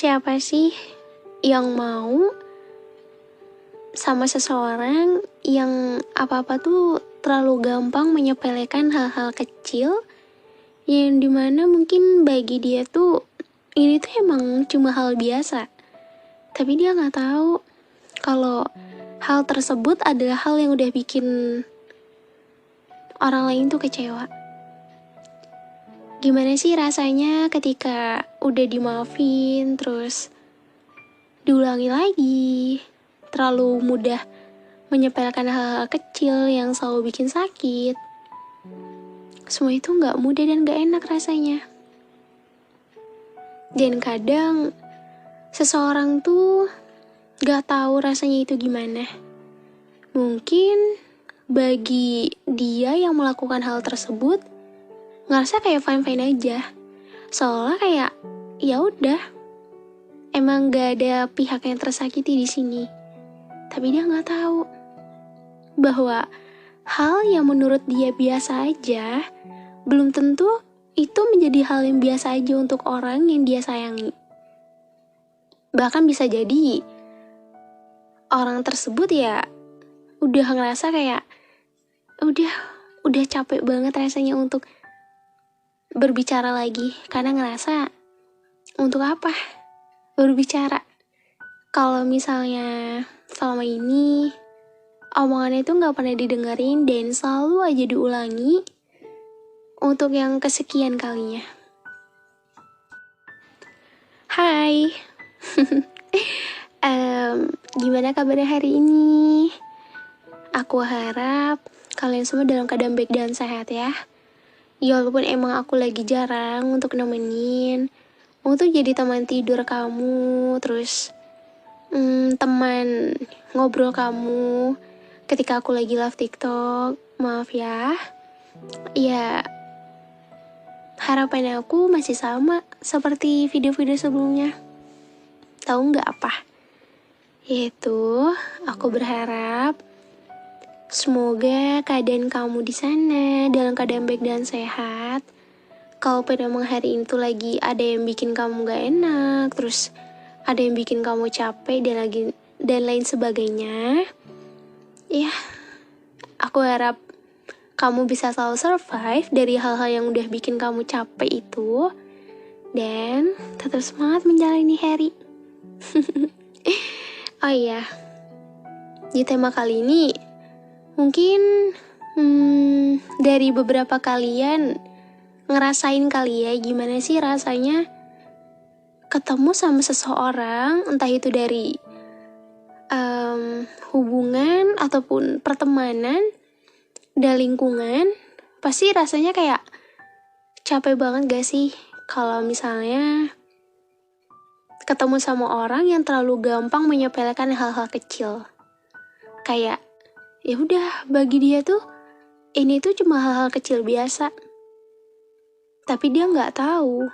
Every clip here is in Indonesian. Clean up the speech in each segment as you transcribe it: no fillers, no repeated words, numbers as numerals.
Siapa sih yang mau sama seseorang yang apa-apa tuh terlalu gampang menyepelekan hal-hal kecil yang dimana mungkin bagi dia tuh ini tuh emang cuma hal biasa. Tapi dia nggak tahu kalau hal tersebut adalah hal yang udah bikin orang lain tuh kecewa. Gimana sih rasanya ketika udah dimaafin terus diulangi lagi, terlalu mudah menyepelekan hal-hal kecil yang selalu bikin sakit. Semua itu gak mudah dan gak enak rasanya. Dan kadang seseorang tuh gak tahu rasanya itu gimana. Mungkin bagi dia yang melakukan hal tersebut ngerasa kayak fine-fine aja. Soalnya kayak ya udah, emang gak ada pihak yang tersakiti di sini. Tapi dia nggak tahu bahwa hal yang menurut dia biasa aja belum tentu itu menjadi hal yang biasa aja untuk orang yang dia sayangi. Bahkan bisa jadi orang tersebut ya udah ngerasa kayak udah capek banget rasanya untuk berbicara lagi, karena ngerasa untuk apa berbicara kalau misalnya selama ini omongannya itu gak pernah didengerin dan selalu aja diulangi untuk yang kesekian kalinya. Hai, gimana kabarnya hari ini? Aku harap kalian semua dalam keadaan baik dan sehat ya. Ya walaupun emang aku lagi jarang untuk nemenin, untuk jadi teman tidur kamu, terus teman ngobrol kamu ketika aku lagi live TikTok. Maaf ya. Ya, harapan aku masih sama seperti video-video sebelumnya. Tahu nggak apa? Yaitu, aku berharap semoga keadaan kamu di sana dalam keadaan baik dan sehat. Kalaupun emang hari ini tuh lagi ada yang bikin kamu gak enak, terus ada yang bikin kamu capek dan lain sebagainya, ya aku harap kamu bisa selalu survive dari hal-hal yang udah bikin kamu capek itu dan tetap semangat menjalani hari. Oh iya, di tema kali ini mungkin dari beberapa kalian ngerasain kali ya gimana sih rasanya ketemu sama seseorang, entah itu dari hubungan ataupun pertemanan dan lingkungan. Pasti rasanya kayak capek banget gak sih kalau misalnya ketemu sama orang yang terlalu gampang menyepelekan hal-hal kecil. Kayak ya udah, bagi dia tuh ini tuh cuma hal-hal kecil biasa. Tapi dia nggak tahu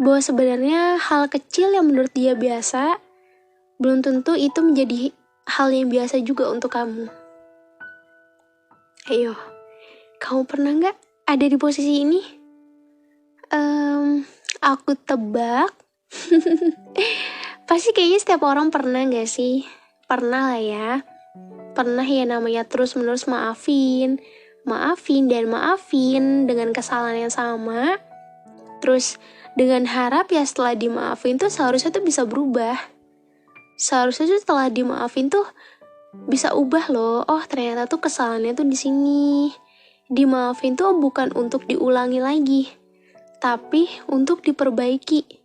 bahwa sebenarnya hal kecil yang menurut dia biasa belum tentu itu menjadi hal yang biasa juga untuk kamu. Ayo, kamu pernah nggak ada di posisi ini? Aku tebak pasti kayaknya setiap orang pernah nggak sih? Pernah lah ya. Pernah ya namanya terus-menerus maafin dengan kesalahan yang sama. Terus dengan harap ya setelah dimaafin tuh seharusnya tuh bisa berubah. Seharusnya tuh setelah dimaafin tuh bisa ubah loh. Oh ternyata tuh kesalahannya tuh di sini. Dimaafin tuh bukan untuk diulangi lagi, tapi untuk diperbaiki.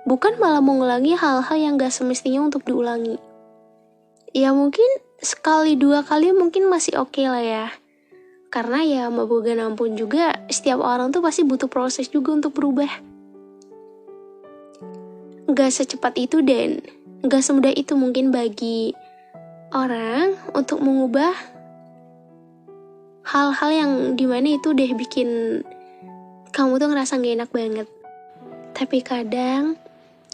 Bukan malah mengulangi hal-hal yang gak semestinya untuk diulangi. Ya mungkin sekali dua kali mungkin masih oke lah ya. Karena ya mau boga ampun juga setiap orang tuh pasti butuh proses juga untuk berubah. Gak secepat itu dan gak semudah itu mungkin bagi orang untuk mengubah hal-hal yang dimana itu udah bikin kamu tuh ngerasa gak enak banget. Tapi kadang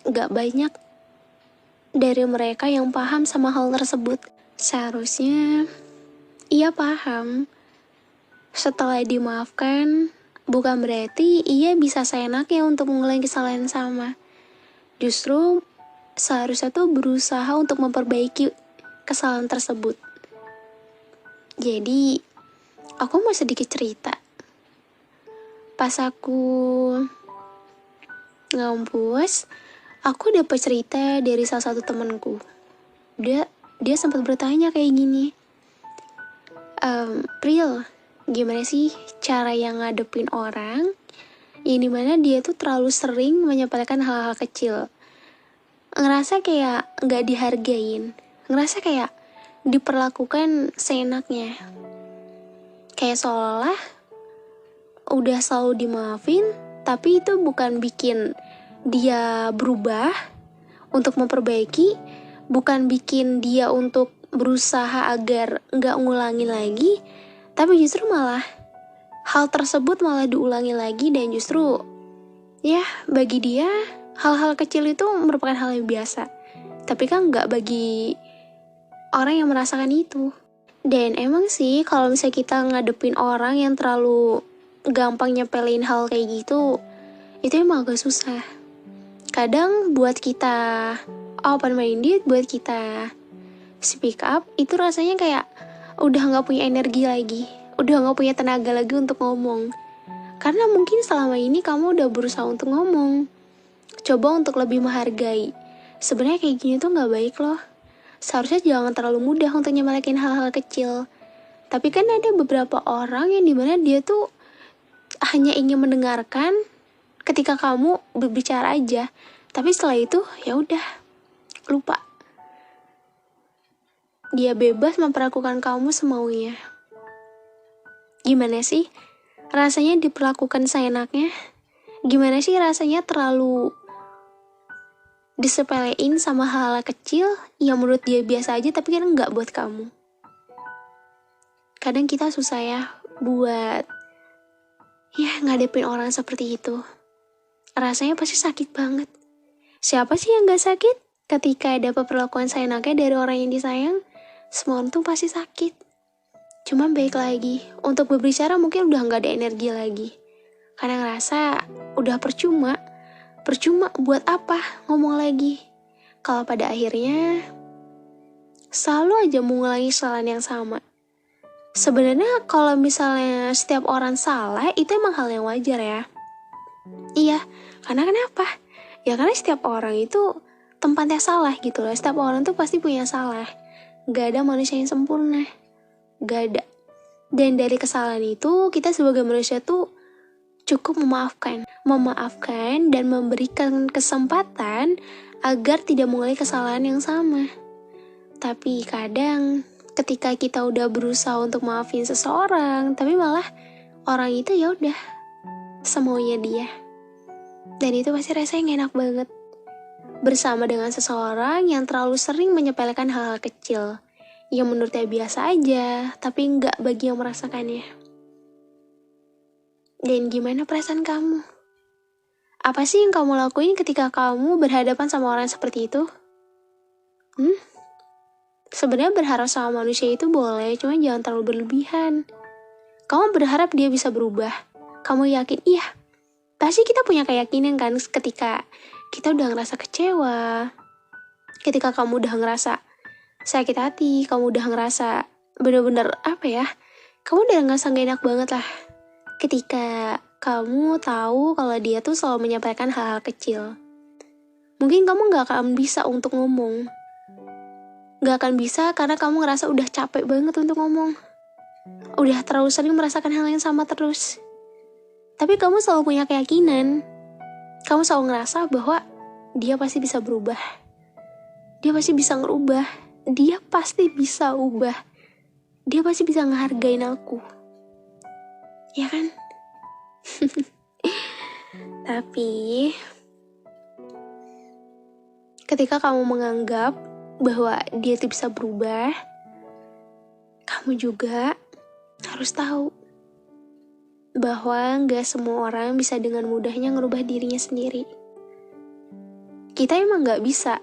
gak banyak dari mereka yang paham sama hal tersebut. Seharusnya ia paham setelah dimaafkan bukan berarti ia bisa seenaknya untuk mengulangi kesalahan sama. Justru seharusnya tuh berusaha untuk memperbaiki kesalahan tersebut. Jadi, aku mau sedikit cerita. Pas aku ngampus, aku dapat cerita dari salah satu temanku. Dia sempat bertanya kayak gini, Pril, gimana sih cara yang ngadepin orang yang dimana dia tuh terlalu sering menyepelekan hal-hal kecil, ngerasa kayak nggak dihargain, ngerasa kayak diperlakukan seenaknya, kayak seolah udah selalu dimaafin, tapi itu bukan bikin dia berubah untuk memperbaiki, bukan bikin dia untuk berusaha agar nggak ngulangin lagi, tapi justru malah hal tersebut malah diulangi lagi. Dan justru ya bagi dia hal-hal kecil itu merupakan hal yang biasa, tapi kan nggak bagi orang yang merasakan itu. Dan emang sih kalau misalnya kita ngadepin orang yang terlalu gampang nyepelin hal kayak gitu, itu emang agak susah. Kadang buat kita open minded, buat kita speak up, itu rasanya kayak udah gak punya energi lagi, udah gak punya tenaga lagi untuk ngomong. Karena mungkin selama ini kamu udah berusaha untuk ngomong, coba untuk lebih menghargai. Sebenarnya kayak gini tuh gak baik loh. Seharusnya jangan terlalu mudah untuk nyemelekin hal-hal kecil. Tapi kan ada beberapa orang yang dimana dia tuh hanya ingin mendengarkan ketika kamu berbicara aja, tapi setelah itu ya udah lupa. Dia bebas memperlakukan kamu semaunya. Gimana sih rasanya diperlakukan seenaknya? Gimana sih rasanya terlalu disepelein sama hal-hal kecil yang menurut dia biasa aja, tapi kan enggak buat kamu. Kadang kita susah ya buat ngadepin orang seperti itu. Rasanya pasti sakit banget. Siapa sih yang gak sakit ketika dapat perlakuan seenaknya dari orang yang disayang? Semua orang tuh pasti sakit. Cuman baik lagi, untuk berbicara mungkin udah gak ada energi lagi. Karena ngerasa udah percuma buat apa ngomong lagi. Kalau pada akhirnya selalu aja mengulangi kesalahan yang sama. Sebenarnya kalau misalnya setiap orang salah, itu emang hal yang wajar ya. Iya, karena kenapa? Ya karena setiap orang itu tempatnya salah gitu loh. Setiap orang tuh pasti punya salah. Gak ada manusia yang sempurna. Gak ada. Dan dari kesalahan itu, kita sebagai manusia tuh cukup memaafkan dan memberikan kesempatan agar tidak mengulangi kesalahan yang sama. Tapi kadang ketika kita udah berusaha untuk maafin seseorang, tapi malah orang itu ya udah semaunya dia. Dan itu pasti rasanya gak enak banget bersama dengan seseorang yang terlalu sering menyepelekan hal-hal kecil yang menurutnya biasa aja, tapi gak bagi yang merasakannya. Dan gimana perasaan kamu? Apa sih yang kamu lakuin ketika kamu berhadapan sama orang seperti itu? Sebenarnya berharap sama manusia itu boleh, cuma jangan terlalu berlebihan. Kamu berharap dia bisa berubah. Kamu yakin, iya. Pasti kita punya keyakinan kan ketika kita udah ngerasa kecewa. Ketika kamu udah ngerasa sakit hati, kamu udah ngerasa bener-bener kamu udah ngerasa gak enak banget lah. Ketika kamu tahu kalau dia tuh selalu menyampaikan hal-hal kecil. Mungkin kamu gak akan bisa untuk ngomong. Gak akan bisa karena kamu ngerasa udah capek banget untuk ngomong. Udah terlalu sering merasakan hal yang sama terus. Tapi kamu selalu punya keyakinan. Kamu selalu ngerasa bahwa dia pasti bisa berubah. Dia pasti bisa ngerubah. Dia pasti bisa ubah. Dia pasti bisa ngehargain aku. Ya kan? Tapi ketika kamu menganggap bahwa dia tuh bisa berubah, kamu juga harus tahu bahwa gak semua orang bisa dengan mudahnya ngerubah dirinya sendiri. Kita emang gak bisa.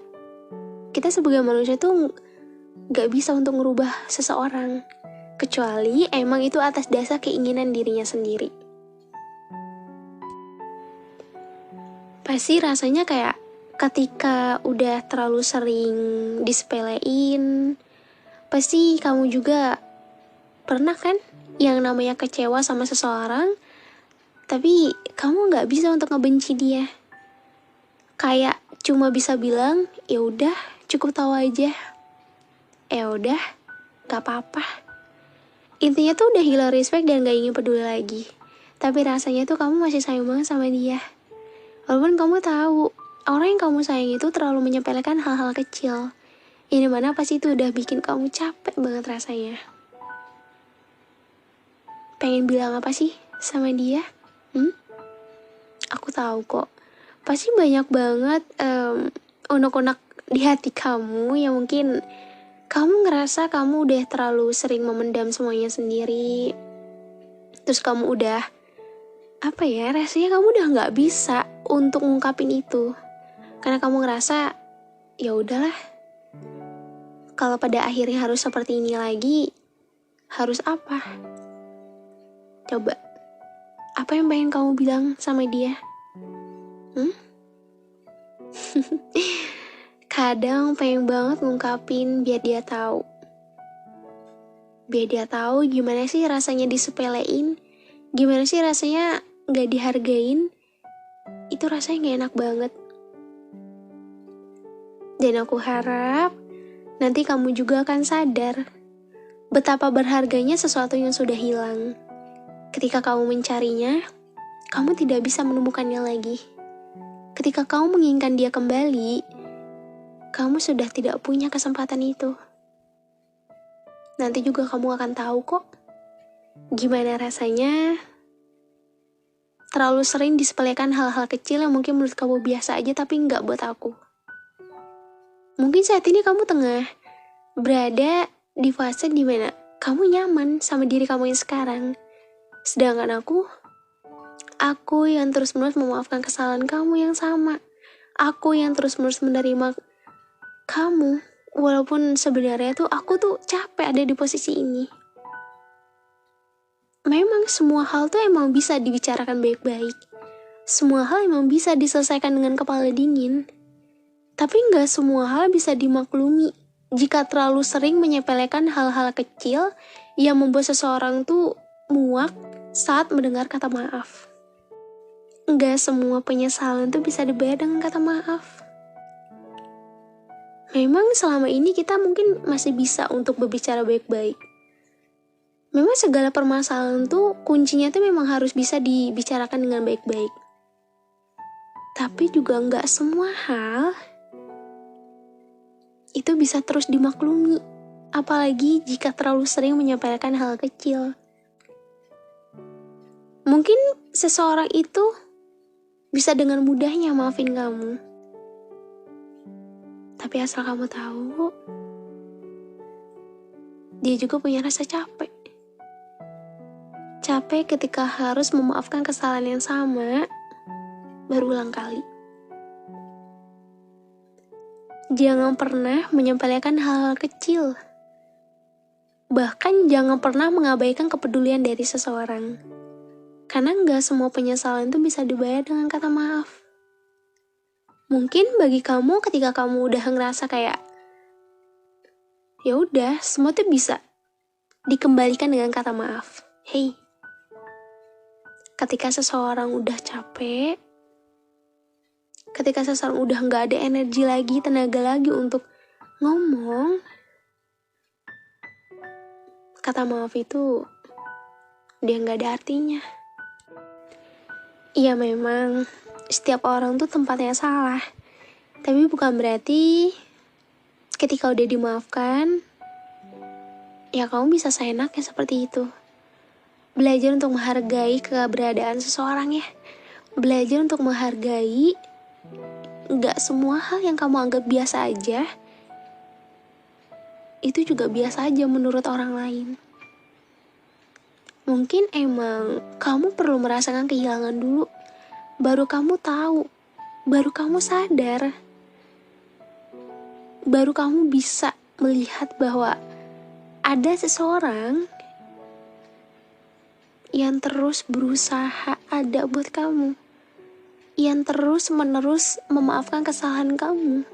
Kita sebagai manusia tuh gak bisa untuk ngerubah seseorang, kecuali emang itu atas dasar keinginan dirinya sendiri. Pasti rasanya kayak Ketika udah terlalu sering disepelein, pasti kamu juga pernah kan yang namanya kecewa sama seseorang, tapi kamu nggak bisa untuk ngebenci dia. Kayak cuma bisa bilang, ya udah, cukup tahu aja. Ya udah, gak apa-apa. Intinya tuh udah hilang respect dan gak ingin peduli lagi. Tapi rasanya tuh kamu masih sayang banget sama dia. Walaupun kamu tahu orang yang kamu sayang itu terlalu menyepelekan hal-hal kecil. Ini mana pasti itu udah bikin kamu capek banget rasanya. Pengen bilang apa sih sama dia? Aku tahu kok. Pasti banyak banget unek-unek di hati kamu yang mungkin kamu ngerasa kamu udah terlalu sering memendam semuanya sendiri. Terus kamu udah, rasanya kamu udah gak bisa untuk ngungkapin itu. Karena kamu ngerasa, ya udahlah. Kalau pada akhirnya harus seperti ini lagi, harus apa? Coba, apa yang pengen kamu bilang sama dia? Kadang pengen banget ngungkapin biar dia tahu. Biar dia tahu gimana sih rasanya disepelein, gimana sih rasanya gak dihargain. Itu rasanya gak enak banget. Dan aku harap nanti kamu juga akan sadar betapa berharganya sesuatu yang sudah hilang. Ketika kamu mencarinya, kamu tidak bisa menemukannya lagi. Ketika kamu menginginkan dia kembali, kamu sudah tidak punya kesempatan itu. Nanti juga kamu akan tahu kok gimana rasanya terlalu sering disepelekan hal-hal kecil yang mungkin menurut kamu biasa aja tapi nggak buat aku. Mungkin saat ini kamu tengah berada di fase dimana kamu nyaman sama diri kamu yang sekarang. Sedangkan aku yang terus-menerus memaafkan kesalahan kamu yang sama. Aku yang terus-menerus menerima kamu, walaupun sebenarnya tuh aku tuh capek ada di posisi ini. Memang semua hal tuh emang bisa dibicarakan baik-baik. Semua hal emang bisa diselesaikan dengan kepala dingin. Tapi nggak semua hal bisa dimaklumi jika terlalu sering menyepelekan hal-hal kecil yang membuat seseorang tuh muak saat mendengar kata maaf. Nggak semua penyesalan tuh bisa dibayar dengan kata maaf. Memang selama ini kita mungkin masih bisa untuk berbicara baik-baik. Memang segala permasalahan tuh kuncinya tuh memang harus bisa dibicarakan dengan baik-baik. Tapi juga nggak semua hal itu bisa terus dimaklumi. Apalagi jika terlalu sering menyepelekan hal kecil. Mungkin seseorang itu bisa dengan mudahnya maafin kamu. Tapi asal kamu tahu, dia juga punya rasa capek. Capek ketika harus memaafkan kesalahan yang sama berulang kali. Jangan pernah menyepelekan hal-hal kecil. Bahkan jangan pernah mengabaikan kepedulian dari seseorang. Karena nggak semua penyesalan itu bisa dibayar dengan kata maaf. Mungkin bagi kamu ketika kamu udah ngerasa kayak ya udah, semua tuh bisa dikembalikan dengan kata maaf. Hey, ketika seseorang udah capek, ketika seseorang udah nggak ada energi lagi, tenaga lagi untuk ngomong, kata maaf itu dia nggak ada artinya. Iya memang setiap orang tuh tempatnya salah, tapi bukan berarti ketika udah dimaafkan ya kamu bisa seenaknya seperti itu. Belajar untuk menghargai keberadaan seseorang ya. Belajar untuk menghargai gak semua hal yang kamu anggap biasa aja itu juga biasa aja menurut orang lain. Mungkin emang kamu perlu merasakan kehilangan dulu, baru kamu tahu, baru kamu sadar, baru kamu bisa melihat bahwa ada seseorang yang terus berusaha ada buat kamu. yang terus-menerus memaafkan kesalahan kamu,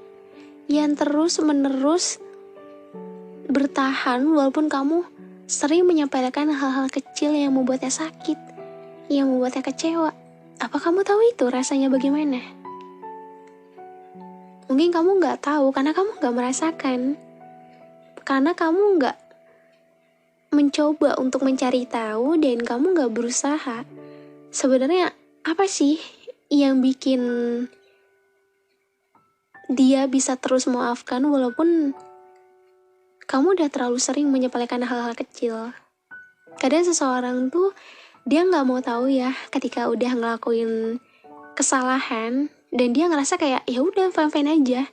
yang terus-menerus bertahan walaupun kamu sering menyampaikan hal-hal kecil yang membuatnya sakit, yang membuatnya kecewa. Apa kamu tahu itu rasanya bagaimana? Mungkin kamu gak tahu karena kamu gak merasakan, karena kamu gak mencoba untuk mencari tahu dan kamu gak berusaha. Sebenarnya apa sih yang bikin dia bisa terus memaafkan walaupun kamu udah terlalu sering menyepelekan hal-hal kecil? Kadang seseorang tuh dia gak mau tahu ya ketika udah ngelakuin kesalahan dan dia ngerasa kayak ya udah fine-fine aja.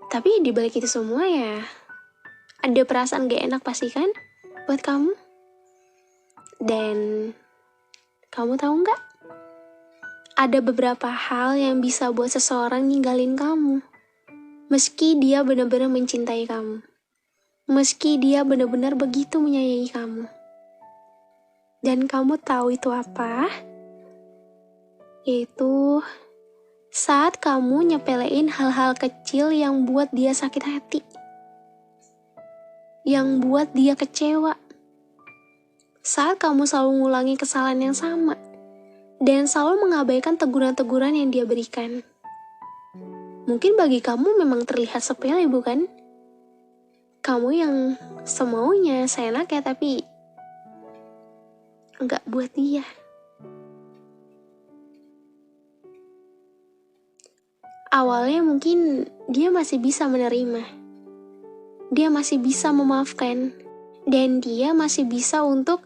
Tapi di balik itu semua ya ada perasaan gak enak pasti kan buat kamu. Dan kamu tahu nggak? Ada beberapa hal yang bisa buat seseorang ninggalin kamu. Meski dia benar-benar mencintai kamu. Meski dia benar-benar begitu menyayangi kamu. Dan kamu tahu itu apa? Yaitu saat kamu nyepelein hal-hal kecil yang buat dia sakit hati. Yang buat dia kecewa. Saat kamu selalu ngulangi kesalahan yang sama. Dan selalu mengabaikan teguran-teguran yang dia berikan. Mungkin bagi kamu memang terlihat sepele bukan? Kamu yang semaunya seenaknya tapi enggak buat dia. Awalnya mungkin dia masih bisa menerima. Dia masih bisa memaafkan. Dan dia masih bisa untuk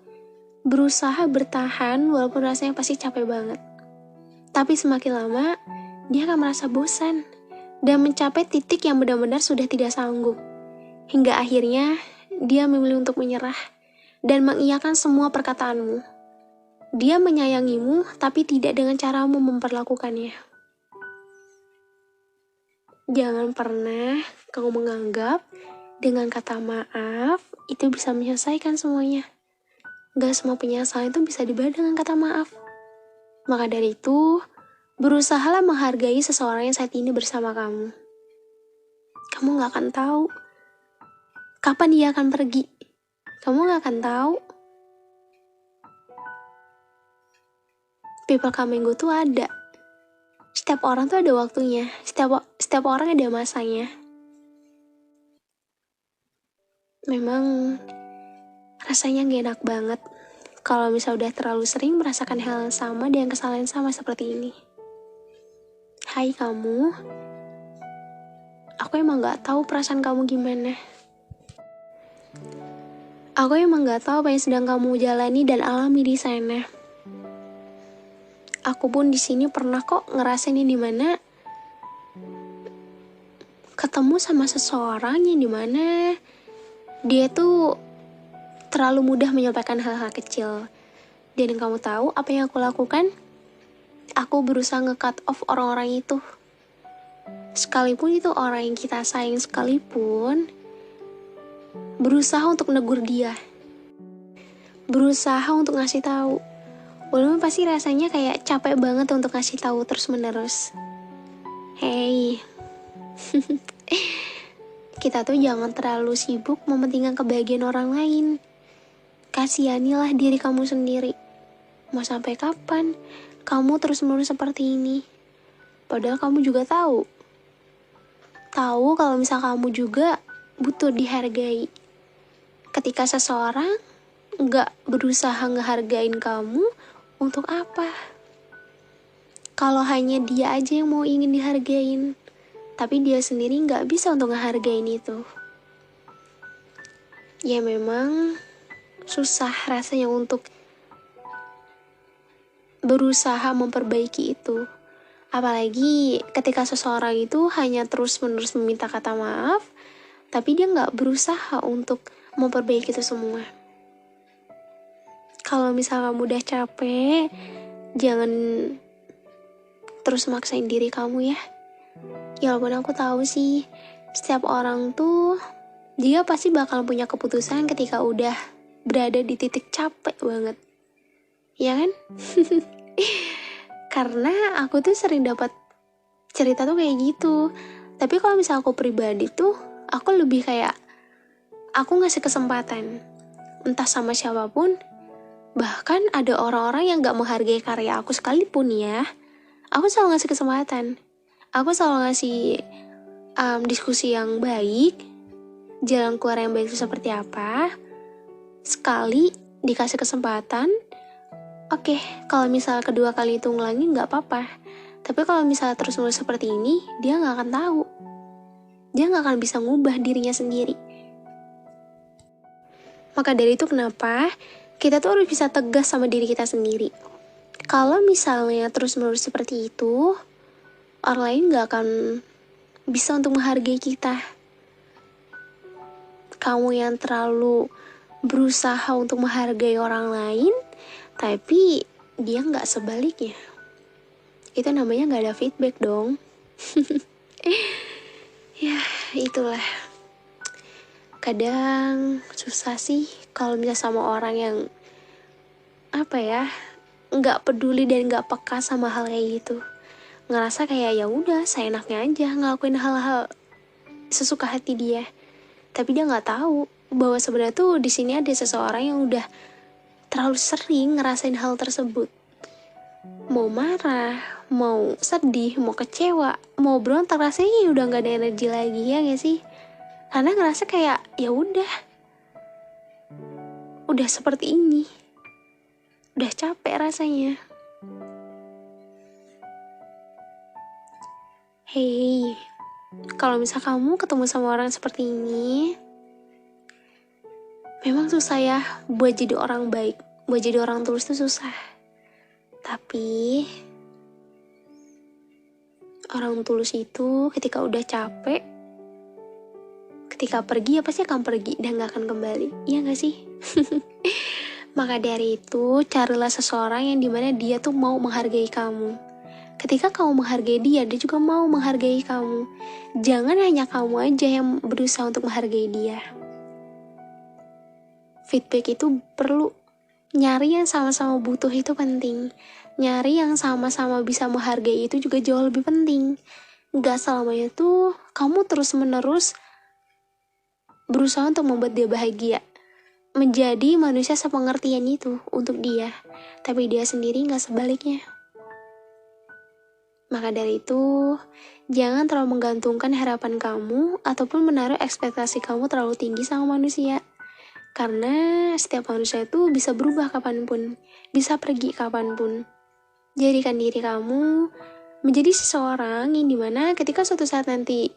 berusaha bertahan walaupun rasanya pasti capek banget. Tapi semakin lama, dia akan merasa bosan dan mencapai titik yang benar-benar sudah tidak sanggup. Hingga akhirnya, dia memilih untuk menyerah dan mengiyakan semua perkataanmu. Dia menyayangimu, tapi tidak dengan caramu memperlakukannya. Jangan pernah kamu menganggap dengan kata maaf itu bisa menyelesaikan semuanya. Gak semua penyesalan itu bisa dibayar dengan kata maaf. Maka dari itu, berusahalah menghargai seseorang yang saat ini bersama kamu. Kamu gak akan tahu kapan dia akan pergi. Kamu gak akan tahu. People coming go tuh ada. Setiap orang tuh ada waktunya. Setiap orang ada masanya. Memang rasanya gak enak banget kalau misalnya udah terlalu sering merasakan hal yang sama dan kesalahan sama seperti ini. Hai kamu, aku emang gak tahu perasaan kamu gimana. Aku emang gak tahu apa yang sedang kamu jalani dan alami di sana. Aku pun di sini pernah kok ngerasain ini dimana ketemu sama seseorang yang dimana dia tuh terlalu mudah menyampaikan hal-hal kecil. Dan kamu tahu apa yang aku lakukan? Aku berusaha nge-cut off orang-orang itu. Sekalipun itu orang yang kita sayang sekalipun, berusaha untuk negur dia. Berusaha untuk ngasih tahu. Walaupun pasti rasanya kayak capek banget untuk ngasih tahu terus-menerus. Hey. Kita tuh jangan terlalu sibuk mementingkan kebahagiaan orang lain. Kasihanilah diri kamu sendiri. Mau sampai kapan kamu terus-menerus seperti ini? Padahal kamu juga tahu. Tahu kalau misal kamu juga butuh dihargai. Ketika seseorang gak berusaha ngehargain kamu, untuk apa? Kalau hanya dia aja yang mau ingin dihargain, tapi dia sendiri gak bisa untuk ngehargain itu. Ya memang susah rasanya untuk berusaha memperbaiki itu. Apalagi ketika seseorang itu hanya terus-menerus meminta kata maaf, tapi dia gak berusaha untuk memperbaiki itu semua. Kalau misalnya kamu udah capek, jangan terus maksain diri kamu ya. Ya walaupun aku tahu sih, setiap orang tuh dia pasti bakal punya keputusan ketika udah berada di titik capek banget. Ya kan? Karena aku tuh sering dapat cerita tuh kayak gitu. Tapi kalau misalnya aku pribadi tuh, aku lebih kayak, aku ngasih kesempatan. Entah sama siapapun, bahkan ada orang-orang yang gak menghargai karya aku sekalipun ya, aku selalu ngasih kesempatan. Aku selalu ngasih diskusi yang baik, jalan keluar yang baik itu seperti apa. Sekali dikasih kesempatan, oke, kalau misalnya kedua kali itu ngulangin gak apa-apa. Tapi kalau misalnya terus-menerus seperti ini, dia gak akan tahu. Dia gak akan bisa ngubah dirinya sendiri. Maka dari itu kenapa kita tuh harus bisa tegas sama diri kita sendiri. Kalau misalnya terus-menerus seperti itu, orang lain gak akan bisa untuk menghargai kita. Kamu yang terlalu berusaha untuk menghargai orang lain, tapi dia gak sebaliknya. Itu namanya gak ada feedback dong. Ya, itulah. Kadang susah sih kalau misalnya sama orang yang nggak peduli dan nggak peka sama hal kayak gitu. Ngerasa kayak ya udah seenaknya aja ngelakuin hal-hal sesuka hati dia. Tapi dia nggak tahu bahwa sebenarnya tuh di sini ada seseorang yang udah terlalu sering ngerasain hal tersebut. Mau marah, mau sedih, mau kecewa, mau berontak, rasanya udah nggak ada energi lagi, ya nggak sih? Karena ngerasa kayak ya udah seperti ini, udah capek rasanya. Hey, kalau misal kamu ketemu sama orang seperti ini, memang susah ya buat jadi orang baik, buat jadi orang tulus tuh susah. Tapi orang tulus itu ketika udah capek, ketika pergi ya pasti akan pergi dan gak akan kembali, iya gak sih? Maka dari itu carilah seseorang yang dimana dia tuh mau menghargai kamu. Ketika kamu menghargai dia, dia juga mau menghargai kamu. Jangan hanya kamu aja yang berusaha untuk menghargai dia. Feedback itu perlu. Nyari yang sama-sama butuh itu penting. Nyari yang sama-sama bisa menghargai itu juga jauh lebih penting. Gak selamanya tuh kamu terus-menerus berusaha untuk membuat dia bahagia, menjadi manusia sepengertian itu untuk dia, tapi dia sendiri gak sebaliknya. Maka dari itu, jangan terlalu menggantungkan harapan kamu ataupun menaruh ekspektasi kamu terlalu tinggi sama manusia. Karena setiap manusia itu bisa berubah kapanpun, bisa pergi kapanpun. Jadikan diri kamu menjadi seseorang yang dimana ketika suatu saat nanti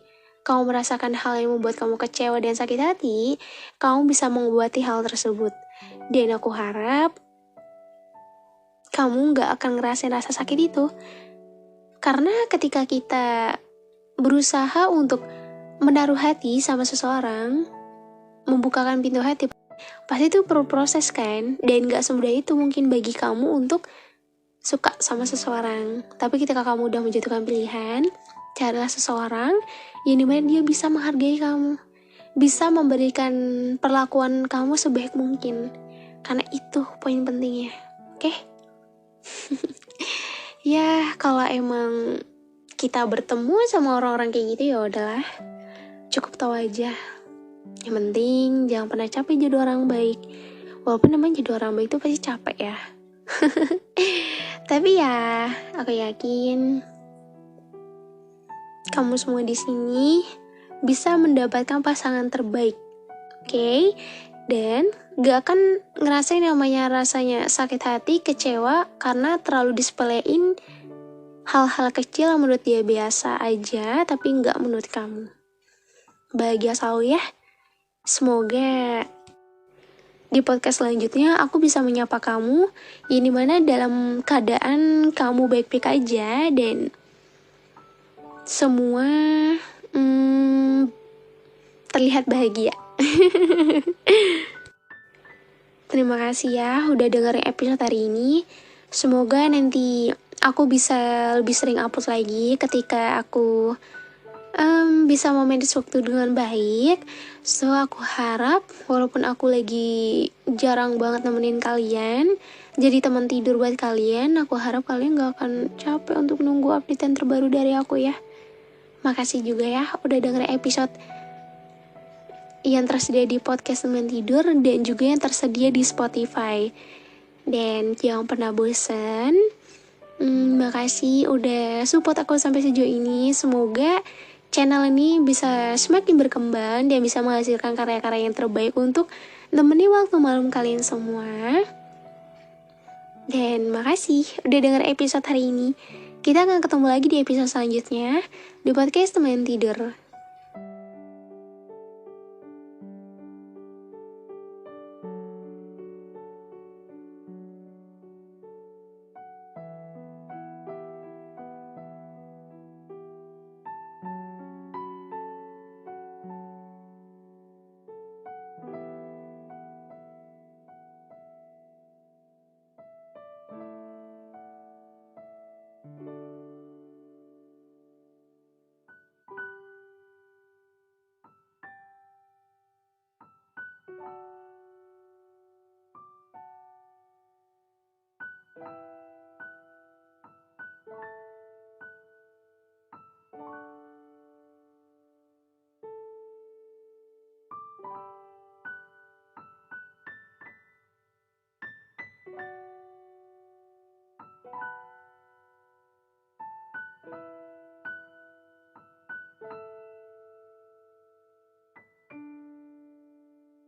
kamu merasakan hal yang membuat kamu kecewa dan sakit hati, kamu bisa mengobati hal tersebut. Dan aku harap kamu gak akan ngerasain rasa sakit itu. Karena ketika kita berusaha untuk menaruh hati sama seseorang, membukakan pintu hati, pasti itu perlu proses kan. Dan gak semudah itu mungkin bagi kamu untuk suka sama seseorang. Tapi ketika kamu udah menjatuhkan pilihan, carilah seseorang yang dimana dia bisa menghargai kamu, bisa memberikan perlakuan kamu sebaik mungkin. Karena itu poin pentingnya, oke? Ya, kalau emang kita bertemu sama orang-orang kayak gitu ya udahlah, cukup tahu aja. Yang penting jangan pernah capek jadi orang baik. Walaupun namanya jadi orang baik itu pasti capek ya. Tapi ya, aku yakin kamu semua di sini bisa mendapatkan pasangan terbaik, oke? Dan gak akan ngerasain namanya rasanya sakit hati, kecewa karena terlalu disepelein hal-hal kecil yang menurut dia biasa aja, tapi gak menurut kamu. Bahagia selalu ya. Semoga di podcast selanjutnya aku bisa menyapa kamu yang dimana dalam keadaan kamu baik-baik aja dan semua terlihat bahagia. Terima kasih ya udah dengerin episode hari ini. Semoga nanti aku bisa lebih sering upload lagi ketika aku bisa memanage waktu dengan baik. So aku harap walaupun aku lagi jarang banget nemenin kalian, jadi teman tidur buat kalian, aku harap kalian gak akan capek untuk nunggu update yang terbaru dari aku ya. Makasih juga ya udah denger episode yang tersedia di podcast teman tidur dan juga yang tersedia di Spotify. Dan jangan pernah bosen. Makasih udah support aku sampai sejauh ini. Semoga channel ini bisa semakin berkembang dan bisa menghasilkan karya-karya yang terbaik untuk nemenin waktu malam kalian semua. Dan makasih udah denger episode hari ini. Kita akan ketemu lagi di episode selanjutnya di podcast teman tidur.